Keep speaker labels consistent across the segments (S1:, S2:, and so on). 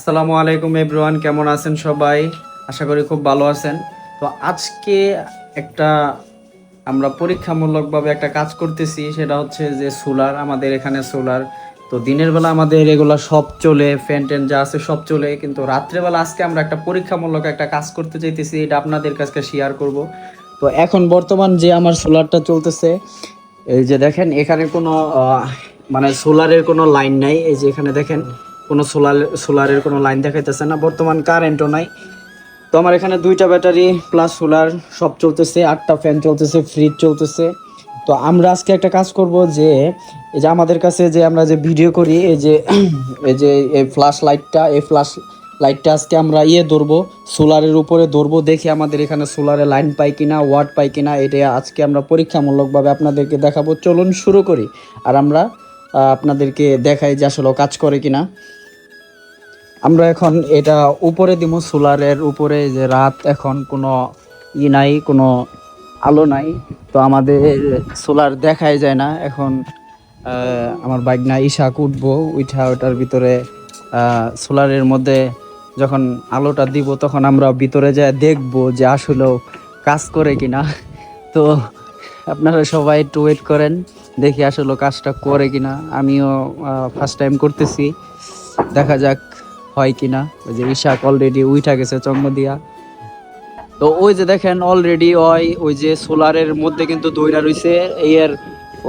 S1: আসসালামু আলাইকুম এভরিওয়ান, কেমন আছেন সবাই? আশা করি খুব ভালো আছেন। তো আজকে একটা আমরা পরীক্ষামূলকভাবে একটা কাজ করতেছি, সেটা হচ্ছে যে সোলার। আমাদের এখানে সোলার তো দিনের বেলা আমাদের এগুলা সব চলে, ফ্যান ট্যান যা আছে সব চলে, কিন্তু রাত্রেবেলা আজকে আমরা একটা পরীক্ষামূলক একটা কাজ করতে চাইতেছি, এটা আপনাদের কাছে শেয়ার করব। তো এখন বর্তমান যে আমার সোলারটা চলতেছে, এই যে দেখেন এখানে কোনো মানে সোলারের কোনো লাইন নাই। এই যে এখানে দেখেন কোনো সোলারের কোনো লাইন দেখাইতেছে না, বর্তমান কারেন্টও নাই। তো আমার এখানে দুইটা ব্যাটারি প্লাস সোলার সব চলতেছে, 8টা ফ্যান চলতেছে, ফ্রিজ চলতেছে। তো আমরা আজকে একটা কাজ করব যে এই যে আমাদের কাছে যে আমরা যে ভিডিও করি, এই যে এই যে এই ফ্ল্যাশ লাইটটা, এই ফ্ল্যাশ লাইটটা আজকে আমরা ধরবো, সোলারের উপরে ধরবো, দেখি আমাদের এখানে সোলারে লাইন পাই কিনা, ওয়াট পাই কিনা। এটা আজকে আমরা পরীক্ষামূলকভাবে আপনাদেরকে দেখাবো। চলুন শুরু করি, আর আমরা আপনাদেরকে দেখাই যে আসলে কাজ করে কিনা। আমরা এখন এটা উপরে দিব, সোলারের উপরে। যে রাত, এখন কোনো নাই, কোনো আলো নাই, তো আমাদের সোলার দেখাই যায় না এখন। আমার বাইক না ইশাক উঠবো, উঠা ওটার ভিতরে সোলারের মধ্যে যখন আলোটা দিব, তখন আমরা ভিতরে যা দেখবো যে আসলেও কাজ করে কিনা। তো আপনারা সবাই একটু ওয়েট করেন, দেখি আসলে কাজটা করে কিনা। আমিও ফার্স্ট টাইম করতেছি, দেখা যাক হয় কিনা। ওই যে ইশাক অলরেডি উঠা গেছে চঙ্গ দিয়া। তো ওই যে দেখেন অলরেডি ওই যে সোলারের মধ্যে কিন্তু দইরা রইছে, এর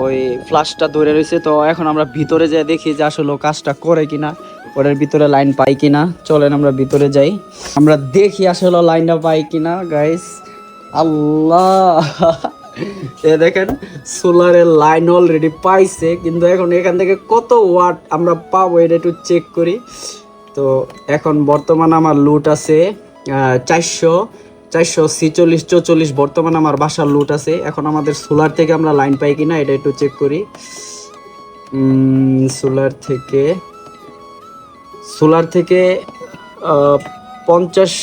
S1: ওই ফ্ল্যাশটা দইরা রইছে। তো এখন আমরা ভিতরে যাই, দেখি যে আসলে কাজটা করে কিনা, ওটার ভিতরে লাইন পাই কিনা। চলেন আমরা ভিতরে যাই, আমরা দেখি আসলে লাইনটা পাই কিনা গাইস। আল্লাহ, এ দেখেন সোলারের লাইন অলরেডি পাইছে, কিন্তু এখন এখান থেকে কত ওয়াট আমরা পাবো এটা একটু চেক করি। তো এখন বর্তমান আমার লুট আছে 446 বর্তমান আমার বাসার লুট আছে। এখন আমাদের সোলার থেকে আমরা লাইন পাই কিনা এটা একটু চেক করি। সোলার থেকে 50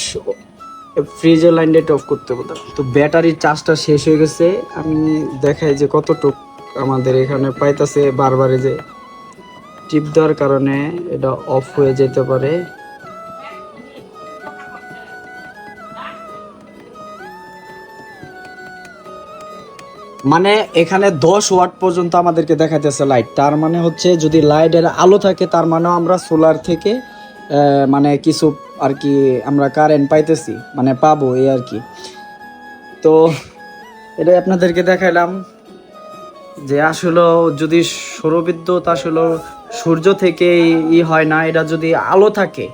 S1: ফ্রিজের লাইনটা একটু অফ করতে হবে। তো ব্যাটারির চার্জটা শেষ হয়ে গেছে, আমি দেখাই যে কতটুক আমাদের এখানে পাইতেছে। বারবারে যে টিপ দেওয়ার কারণে এটা অফ হয়ে যেতে পারে। মানে এখানে 10 ওয়াট পর্যন্ত আমাদেরকে দেখাইতেছে লাইট। তার মানে হচ্ছে যদি লাইটের আলো থাকে, তার মানে আমরা সোলার থেকে মানে কিছু আর কি আমরা কারেন্ট পাইতেছি, মানে পাবো এই আর কি। তো এটাই আপনাদেরকে দেখাইলাম যে আসলে যদি সৌরবিদ্যুৎ আসলে সূর্য থেকে হয় না, এটা যদি আলো থাকে